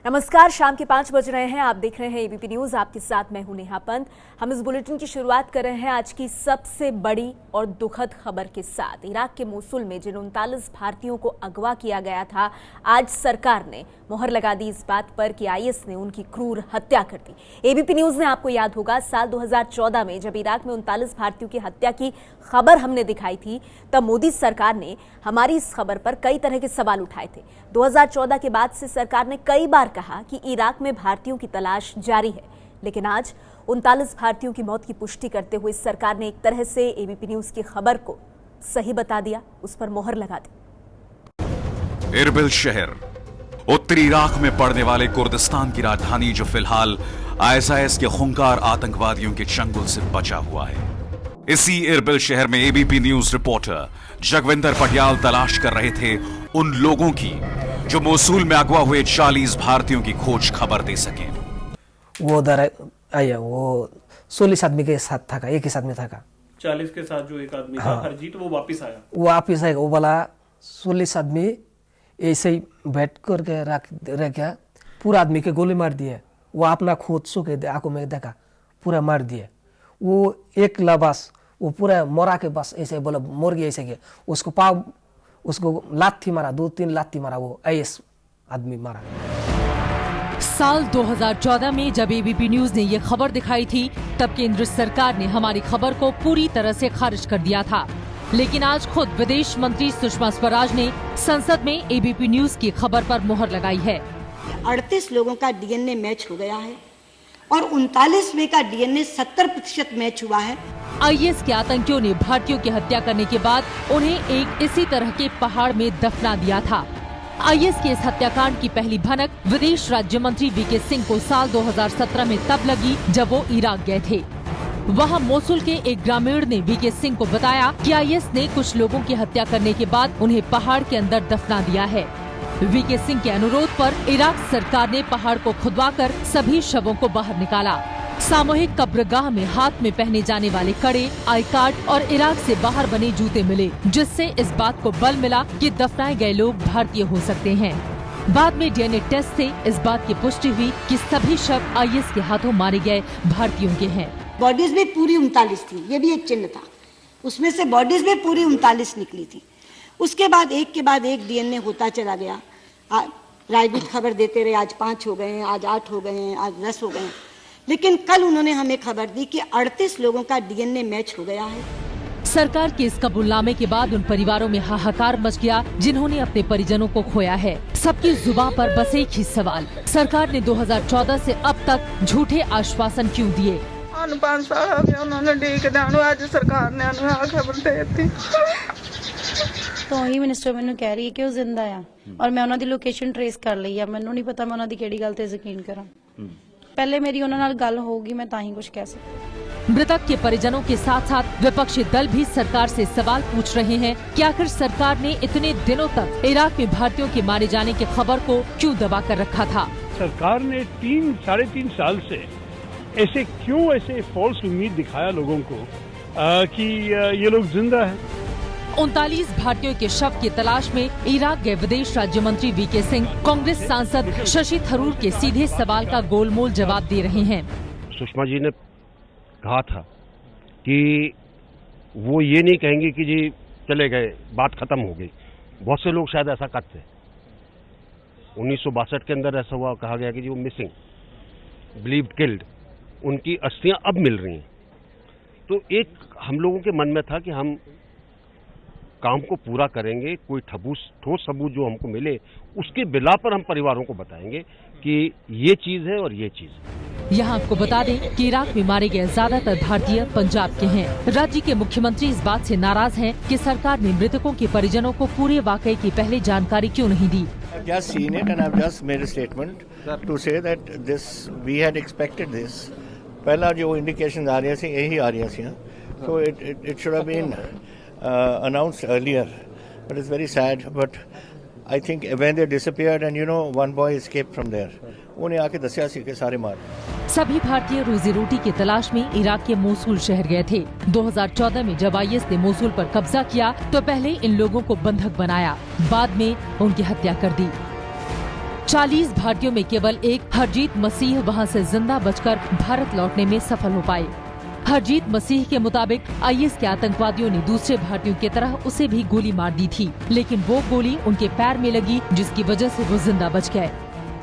नमस्कार, शाम के 5 बज रहे हैं। आप देख रहे हैं एबीपी न्यूज। आपके साथ मैं हूं नेहा पंत। हम इस बुलेटिन की शुरुआत कर रहे हैं आज की सबसे बड़ी और दुखद खबर के साथ। इराक के मोसुल में जिन 39 भारतीयों को अगवा किया गया था, आज सरकार ने मोहर लगा दी इस बात पर कि आईएस ने उनकी क्रूर हत्या कर दी। एबीपी न्यूज ने, आपको याद होगा, साल 2014 में जब इराक में 39 भारतीयों की हत्या की खबर हमने दिखाई थी, तब मोदी सरकार ने हमारी इस खबर पर कई तरह के सवाल उठाए थे। 2014 के बाद से सरकार ने कई बार कहा कि इराक में भारतीयों की तलाश जारी है, लेकिन आज 39 भारतीयों की मौत की पुष्टि करते हुए सरकार ने एक तरह से एबीपी न्यूज की खबर को सही बता दिया, उस पर मोहर लगा दी। इरबिल शहर उत्तरी इराक में पड़ने वाले कुर्दिस्तान की राजधानी, जो फिलहाल आईएसआईएस के खूंखार आतंकवादियों के चंगुल से बचा हुआ है। इसी इरबिल शहर में एबीपी न्यूज रिपोर्टर जगविंदर पटियाल तलाश कर रहे थे उन लोगों की जो मोसूल में अगवा हुए 40 भारतीयों की खोज खबर दे सके। वो उधर आया, वो 16 आदमी के साथ था, एक ही साथ में था। 40 के साथ जो एक आदमी था हरजीत, वो वापस आया। वो वाला 16 आदमी ऐसे ही बैठ करके रह गया, पूरा आदमी के गोली मार दिए। वो अपना खोद सो के आंखों में देखा, पूरा मार दिए। वो एक लबास, वो पूरा मोरा के बस ऐसे बोला मोर गया, ऐसे गया। उसको पाव, उसको लाठी मारा, 2-3 लाठी मारा, वो आईएस आदमी मारा। साल 2014 में जब एबीपी न्यूज ने ये खबर दिखाई थी, तब केंद्र सरकार ने हमारी खबर को पूरी तरह से खारिज कर दिया था। लेकिन आज खुद विदेश मंत्री सुषमा स्वराज ने संसद में एबीपी न्यूज की खबर पर मोहर लगाई है। 38 लोगों का डीएनए मैच हो गया है और 39वें का डीएनए 70% मैच हुआ है। आईएस के आतंकियों ने भारतीयों की हत्या करने के बाद उन्हें एक इसी तरह के पहाड़ में दफना दिया था। आईएस के इस हत्याकांड की पहली भनक विदेश राज्य मंत्री वीके सिंह को साल 2017 में तब लगी जब वो इराक गए थे। वहां मोसुल के एक ग्रामीण ने वीके सिंह को बताया कि आईएस ने कुछ लोगों की हत्या करने के बाद उन्हें पहाड़ के अंदर दफना दिया है। वीके सिंह के अनुरोध पर इराक सरकार ने पहाड़ को खुदवाकर सभी शवों को बाहर निकाला। सामूहिक कब्रगाह में हाथ में पहने जाने वाले कड़े, आई कार्ड और इराक से बाहर बने जूते मिले, जिससे इस बात को बल मिला कि दफनाए गए लोग भारतीय हो सकते हैं। बाद में डीएनए टेस्ट से इस बात की पुष्टि हुई कि सभी शव आईएस के हाथों मारे गए भारतीयों के हैं। बॉडीज भी पूरी 39 थी, ये भी एक चिन्ह था। उसमें से बॉडीज भी पूरी 39 निकली थी। उसके बाद एक डीएनए होता चला गया। राजदूत खबर देते रहे, आज 5 हो गए हैं, आज 8 हो गए हैं, आज 10 हो गए हैं। लेकिन कल उन्होंने हमें खबर दी कि 38 लोगों का डीएनए मैच हो गया है। सरकार के इस कबूलनामे के बाद उन परिवारों में हाहाकार मच गया जिन्होंने अपने परिजनों को खोया है। सबकी जुबान पर बस एक ही सवाल, सरकार ने 2014 से अब तक झूठे आश्वासन क्यों दिए? 5 साल हो गए उन्होंने ਡੀਕ ਦੇਣ ਨੂੰ, ਅੱਜ ਸਰਕਾਰ ਨੇ ਉਹਨੂੰ ਆ ਖਬਰ ਦੇ ਦਿੱਤੀ। तो ही मिनिस्टर मैनू कह रही है कि वो जिंदा आ और मैं उन्होंने लोकेशन ट्रेस कर ली है। मैनू नहीं पता मैं उन्होंने केड़ी गल ते यकीन करा। पहले मेरी उन्होंने नाल गल होगी, मैं ताही कुछ कह सकती। मृतक के परिजनों के साथ साथ विपक्षी दल भी सरकार से सवाल पूछ रहे हैं कि आखिर सरकार ने इतने दिनों तक इराक में भारतीयों के मारे जाने की खबर को क्यों दबा कर रखा था? सरकार ने 3-3.5 साल से ऐसे फॉल्स उम्मीद दिखाया लोगों को कि ये लोग जिंदा हैं। 39 भारतीयों के शव की तलाश में इराक गए विदेश राज्य मंत्री वीके सिंह कांग्रेस सांसद शशि थरूर के सीधे सवाल का गोलमोल जवाब दे रहे हैं। सुषमा जी ने कहा था कि वो ये नहीं कहेंगे कि जी चले गए, बात खत्म हो गई। बहुत से लोग शायद ऐसा करते। 1962 के अंदर ऐसा हुआ, कहा गया कि जी वो मिसिंग, बिलीव्ड किल्ड, उनकी अस्थियां अब मिल रही हैं। तो एक हम लोगों के मन में था कि हम काम को पूरा करेंगे, कोई ठोस सबूत जो हमको मिले उसके बिला पर हम परिवारों को बताएंगे कि ये चीज है और ये चीज है। यहाँ आपको बता दें कि इराक में मारे गए ज्यादातर भारतीय पंजाब के हैं। राज्य के मुख्यमंत्री इस बात से नाराज हैं कि सरकार ने मृतकों के परिजनों को पूरे वाकये की पहले जानकारी क्यों नहीं दी। Just seen it and I've just made a statement to say that this we had expected this. पहला जो इंडिकेशन आ रही थी यही आ रही थी, so it should have been announced earlier, but it's very sad. But I think when they disappeared and one boy escaped from there, उन्हें आके दसिया सी के सारे मार। सभी भारतीय रोजी रोटी की तलाश में इराक के मोसुल शहर गए थे। 2014 में जब आईएस ने मोसुल पर कब्जा किया तो पहले इन लोगों को बंधक बनाया, बाद में उनकी हत्या कर दी। 40 भारतीयों में केवल एक हरजीत मसीह वहां से जिंदा बचकर भारत लौटने में सफल हो पाए। हरजीत मसीह के मुताबिक आईएस के आतंकवादियों ने दूसरे भारतीयों की तरह उसे भी गोली मार दी थी, लेकिन वो गोली उनके पैर में लगी, जिसकी वजह से वो जिंदा बच गए।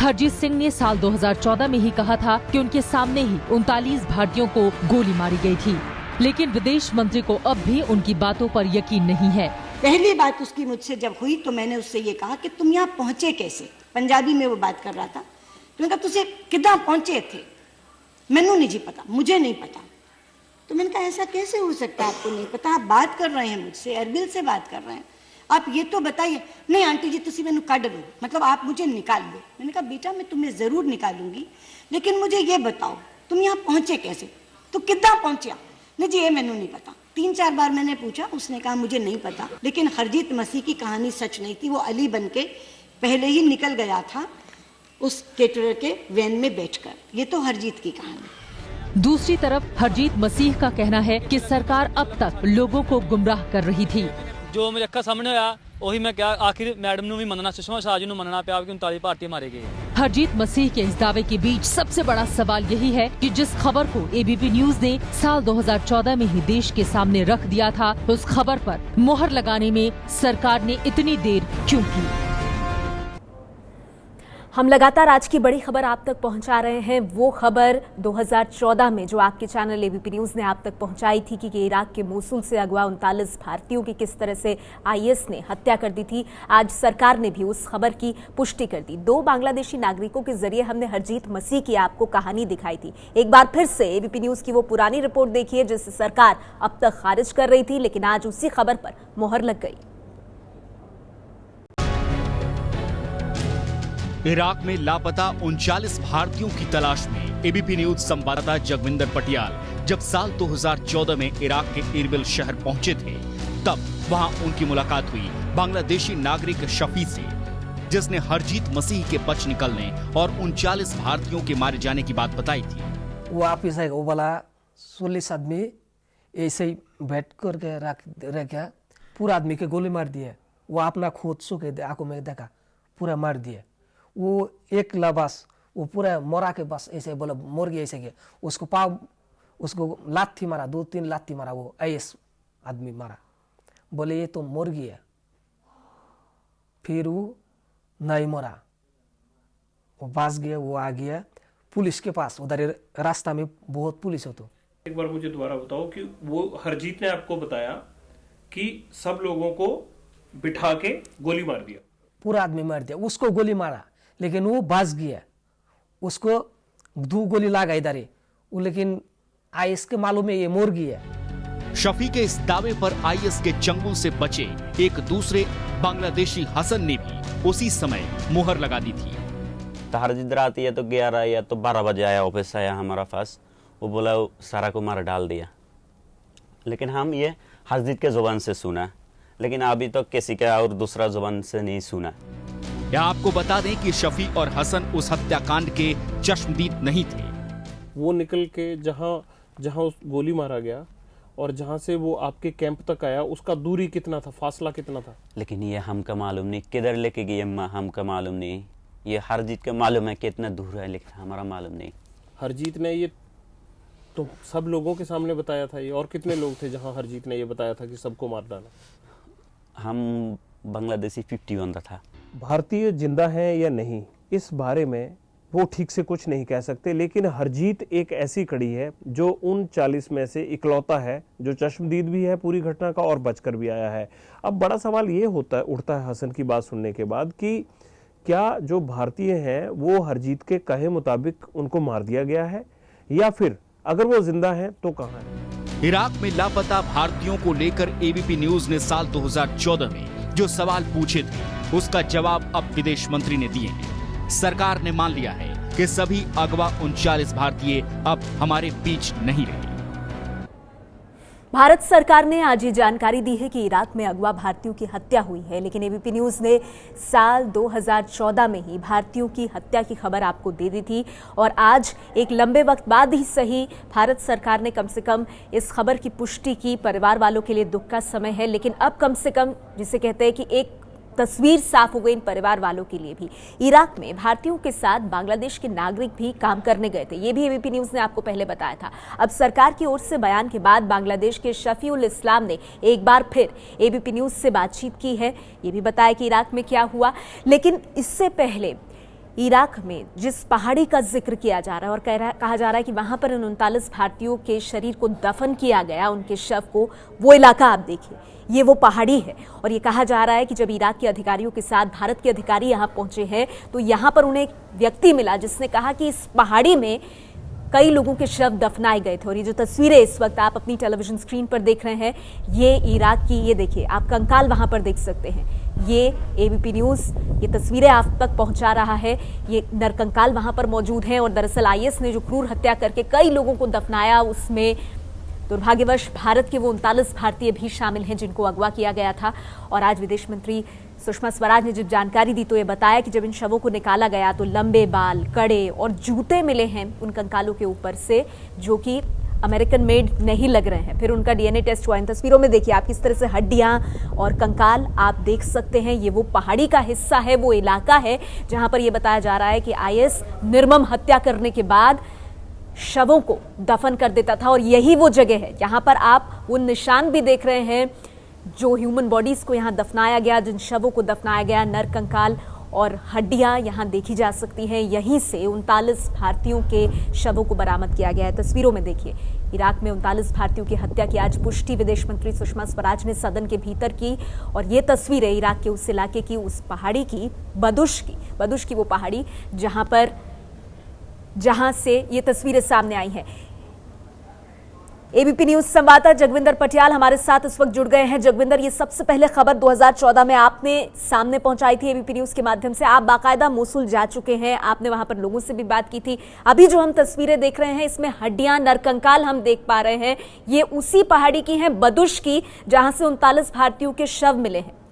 हरजीत सिंह ने साल 2014 में ही कहा था कि उनके सामने ही 39 भारतीयों को गोली मारी गई थी, लेकिन विदेश मंत्री को अब भी उनकी बातों पर यकीन नहीं है। पहली बात उसकी मुझसे जब हुई तो मैंने उससे ये कहा कि तुम यहाँ पहुंचे कैसे। पंजाबी में वो बात कर रहा था। तो मैंने कहा तुझे कितना पहुंचे थे? मैनू नहीं जी पता, मुझे नहीं पता। तो मैंने कहा ऐसा कैसे हो सकता है, आपको नहीं पता? आप बात कर रहे हैं मुझसे, एरबिल से बात कर रहे हैं, आप ये तो बताइए। नहीं आंटी जी तुसी मैनू कढ़ लो, मतलब आप मुझे निकाल लो। मैंने कहा बेटा मैं तुम्हें जरूर निकालूंगी, लेकिन मुझे ये बताओ तुम यहाँ पहुंचे कैसे, तो कितना पहुंचा? नहीं जी ये मैनू नहीं पता। 3-4 बार मैंने पूछा, उसने कहा मुझे नहीं पता। लेकिन हरजीत मसीह की कहानी सच नहीं थी। वो अली बन के पहले ही निकल गया था उस केटरर के वैन में बैठकर। ये तो हरजीत की कहानी। दूसरी तरफ हरजीत मसीह का कहना है कि सरकार अब तक लोगों को गुमराह कर रही थी। जो मेरे अक्खा सामने होया वही मैं क्या, आखिर मैडम ने भी मनना, सुषमा शाह जी ने मनना पिया कि 39 भारतीय मारे गए। हरजीत मसीह के इस दावे के बीच सबसे बड़ा सवाल यही है कि जिस खबर को एबीपी न्यूज ने साल 2014 में ही देश के सामने रख दिया था, उस खबर पर मुहर लगाने में सरकार ने इतनी देर क्यों की? हम लगातार आज की बड़ी खबर आप तक पहुंचा रहे हैं। वो खबर 2014 में जो आपके चैनल एबीपी न्यूज ने आप तक पहुंचाई थी कि इराक के मोसुल से अगवा 39 भारतीयों की किस तरह से आईएस ने हत्या कर दी थी। आज सरकार ने भी उस खबर की पुष्टि कर दी। 2 बांग्लादेशी नागरिकों के जरिए हमने हरजीत मसीह की आपको कहानी दिखाई थी। एक बार फिर से एबीपी न्यूज की वो पुरानी रिपोर्ट देखिए जिसे सरकार अब तक खारिज कर रही थी, लेकिन आज उसी खबर पर मुहर लग गई। इराक में लापता 39 भारतीयों की तलाश में एबीपी न्यूज संवाददाता जगविंदर पटियाल जब साल 2014 में इराक के इरबिल शहर पहुंचे थे, तब वहां उनकी मुलाकात हुई बांग्लादेशी नागरिक शफी से, जिसने हरजीत मसीह के बच निकलने और 39 भारतीयों के मारे जाने की बात बताई थी। वो आप वो वाला 40 आदमी ऐसे ही बैठ करके रखा, पूरा आदमी के गोली मार दिए। वो अपना खोद के आंखों में देखा, पूरा मार दिए। वो एक लबास वो पूरा मोरा के बस ऐसे बोला मुर्गी ऐसे के उसको पाव उसको लाठी मारा, 2-3 लाठी मारा। वो आईएस आदमी मारा, बोले ये तो मुर्गी है। फिर वो नहीं मरा, वो बच गया। वो आ गया पुलिस के पास, उधर रास्ता में बहुत पुलिस हो। तो एक बार मुझे दोबारा बताओ कि वो हरजीत ने आपको बताया कि सब लोगों को बिठा के गोली मार दिया, पूरा आदमी मार दिया। उसको गोली मारा लेकिन वो बच गया, उसको 2 गोली लगा इधर ही, लेकिन आईएस के मालूम है ये मुर्गी है। शफी के इस दावे पर आईएस के चंगुल से बचे एक दूसरे बांग्लादेशी हसन ने भी उसी समय मुहर लगा दी थी। तो हरजीत रात या तो 11 या तो 12 बजे आया, ऑफिस आया हमारा पास। वो बोला सारा को मार डाल दिया, लेकिन हम ये हरजीत के जुबान से सुना, लेकिन अभी तो किसी का और दूसरा जुबान से नहीं सुना। या आपको बता दें कि शफी और हसन उस हत्याकांड के चश्मदीद नहीं थे। वो निकल के जहां उस गोली मारा गया और जहां से वो आपके कैंप तक आया, उसका दूरी कितना था, फासला कितना था? लेकिन ये हमका मालूम नहीं, किधर लेके गई हमका मालूम नहीं। ये हरजीत का मालूम है कितना दूर है, लेकिन हमारा मालूम नहीं। हरजीत ने ये तो सब लोगों के सामने बताया था ये, और कितने लोग थे जहां हरजीत ने ये बताया था कि सबको मार डाला? हम बांग्लादेशी 50 बंदा था। भारतीय जिंदा हैं या नहीं इस बारे में वो ठीक से कुछ नहीं कह सकते, लेकिन हरजीत एक ऐसी कड़ी है जो उन 40 में से इकलौता है जो चश्मदीद भी है पूरी घटना का और बचकर भी आया है। अब बड़ा सवाल ये उठता है हसन की बात सुनने के बाद कि क्या जो भारतीय हैं वो हरजीत के कहे मुताबिक उनको मार दिया गया है, या फिर अगर वो जिंदा हैं तो कहाँ है? इराक में लापता भारतीयों को लेकर एबीपी न्यूज ने साल 2014 में जो सवाल पूछे थे उसका जवाब अब विदेश मंत्री ने दिए हैं। सरकार ने मान लिया है कि सभी अगवा 39 भारतीय अब हमारे बीच नहीं रहे। भारत सरकार ने आज ये जानकारी दी है कि इराक में अगवा भारतीयों की हत्या हुई है, लेकिन एबीपी न्यूज ने साल 2014 में ही भारतीयों की हत्या की खबर आपको दे दी थी, और आज एक लंबे वक्त बाद ही सही भारत सरकार ने कम से कम इस खबर की पुष्टि की। परिवार वालों के लिए दुख का समय है, लेकिन अब कम से कम जिसे कहते हैं कि एक तस्वीर साफ हो गई इन परिवार वालों के लिए भी। इराक में भारतीयों के साथ बांग्लादेश के नागरिक भी काम करने गए थे, ये भी एबीपी न्यूज ने आपको पहले बताया था। अब सरकार की ओर से बयान के बाद बांग्लादेश के शफीउल इस्लाम ने एक बार फिर एबीपी न्यूज से बातचीत की है, ये भी बताया कि इराक में क्या हुआ। लेकिन इससे पहले इराक में जिस पहाड़ी का जिक्र किया जा रहा है और कहा जा रहा है कि वहां पर 39 भारतीयों के शरीर को दफन किया गया, उनके शव को, वो इलाका आप देखिए, ये वो पहाड़ी है। और ये कहा जा रहा है कि जब इराक के अधिकारियों के साथ भारत के अधिकारी यहां पहुंचे हैं तो यहां पर उन्हें एक व्यक्ति मिला जिसने कहा कि इस पहाड़ी में कई लोगों के शव दफनाए गए थे। और ये जो तस्वीरें इस वक्त आप अपनी टेलीविजन स्क्रीन पर देख रहे हैं, ये इराक की, ये देखिए आप कंकाल वहां पर देख सकते हैं। ये एबीपी न्यूज ये तस्वीरें आप तक पहुंचा रहा है, ये नरकंकाल वहां पर मौजूद हैं। और दरअसल आईएस ने जो क्रूर हत्या करके कई लोगों को दफनाया, उसमें दुर्भाग्यवश भारत के वो 39 भारतीय भी शामिल हैं जिनको अगवा किया गया था। और आज विदेश मंत्री सुषमा स्वराज ने जब जानकारी दी तो ये बताया कि जब इन शवों को निकाला गया तो लंबे बाल, कड़े और जूते मिले हैं उन कंकालों के ऊपर से, जो कि अमेरिकन मेड नहीं लग रहे हैं। फिर उनका डीएनए टेस्ट हुआ। इन तस्वीरों में देखिए आप किस तरह से हड्डियां और कंकाल आप देख सकते हैं। ये वो पहाड़ी का हिस्सा है, वो इलाका है जहां पर यह बताया जा रहा है कि आईएस निर्मम हत्या करने के बाद शवों को दफन कर देता था। और यही वो जगह है जहां पर आप वो निशान भी देख रहे हैं जो ह्यूमन बॉडीज को यहां दफनाया गया, जिन शवों को दफनाया गया, नर कंकाल और हड्डियां यहां देखी जा सकती हैं। यहीं से 39 भारतीयों के शवों को बरामद किया गया है। तस्वीरों में देखिए इराक में 39 भारतीयों की हत्या की आज पुष्टि विदेश मंत्री सुषमा स्वराज ने सदन के भीतर की। और ये तस्वीरें इराक के उस इलाके की, उस पहाड़ी की, बदुश की वो पहाड़ी जहां से ये तस्वीरें सामने आई हैं। एबीपी न्यूज संवाददाता जगविंदर पटियाल हमारे साथ इस वक्त जुड़ गए हैं। जगविंदर, ये सबसे पहले खबर 2014 में आपने सामने पहुंचाई थी एबीपी न्यूज के माध्यम से। आप बाकायदा मोसुल जा चुके हैं, आपने वहां पर लोगों से भी बात की थी। अभी जो हम तस्वीरें देख रहे हैं इसमें हड्डियां, नरकंकाल हम देख पा रहे हैं, ये उसी पहाड़ी की हैं, बदुश की, जहां से 39 भारतीयों के शव मिले हैं।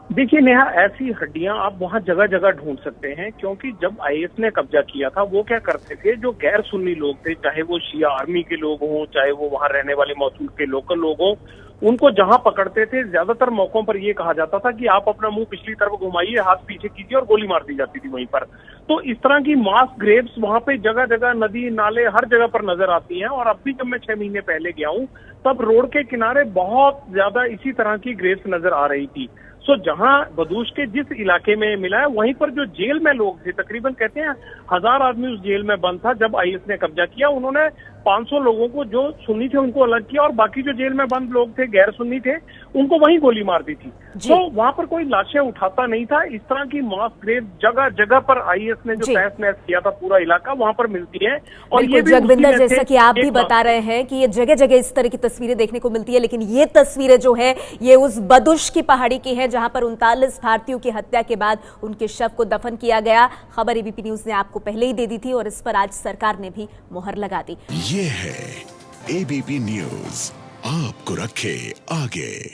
देखिए नेहा, ऐसी हड्डियां आप वहां जगह जगह ढूंढ सकते हैं, क्योंकि जब आईएस ने कब्जा किया था वो क्या करते थे, जो गैर सुन्नी लोग थे, चाहे वो शिया आर्मी के लोग हों, चाहे वो वहां रहने वाले मौसूल के लोकल लोग हों, उनको जहां पकड़ते थे ज्यादातर मौकों पर ये कहा जाता था कि आप अपना मुंह पिछली तरफ घुमाइए, हाथ पीछे कीजिए, और गोली मार दी जाती थी वहीं पर। तो इस तरह की मास ग्रेव्स वहां पे जगह जगह, नदी नाले हर जगह पर नजर आती हैं। और अब भी जब मैं 6 महीने पहले गया हूं तब रोड के किनारे बहुत ज्यादा इसी तरह की ग्रेव्स नजर आ रही थी। सो जहां बदूश के जिस इलाके में मिला है वहीं पर जो जेल में लोग थे, तकरीबन कहते हैं 1000 आदमी उस जेल में बंद था जब आईएस ने कब्जा किया। उन्होंने 500 लोगों को जो सुन्नी थे उनको अलग किया और बाकी जो जेल में बंद लोग थे, गैर सुन्नी थे, उनको वहीं गोली मार दी थी। तो वहां पर कोई लाशें उठाता नहीं था। इस तरह की मास ग्रेव जगह जगह पर आईएस ने जो तहस नहस किया था पूरा इलाका, वहां पर मिलती है। और ये जगविंदर, जैसा कि आप भी बता रहे हैं कि ये जगह जगह इस तरह की तस्वीरें देखने को मिलती है, लेकिन ये तस्वीरें जो है ये उस बदुश की पहाड़ी की है जहां पर 39 भारतीयों की हत्या के बाद उनके शव को दफन किया गया। खबर एबीपी न्यूज ने आपको पहले ही दे दी थी और इस पर आज सरकार ने भी मुहर लगा दी। ये है एबीपी न्यूज, आपको रखे आगे।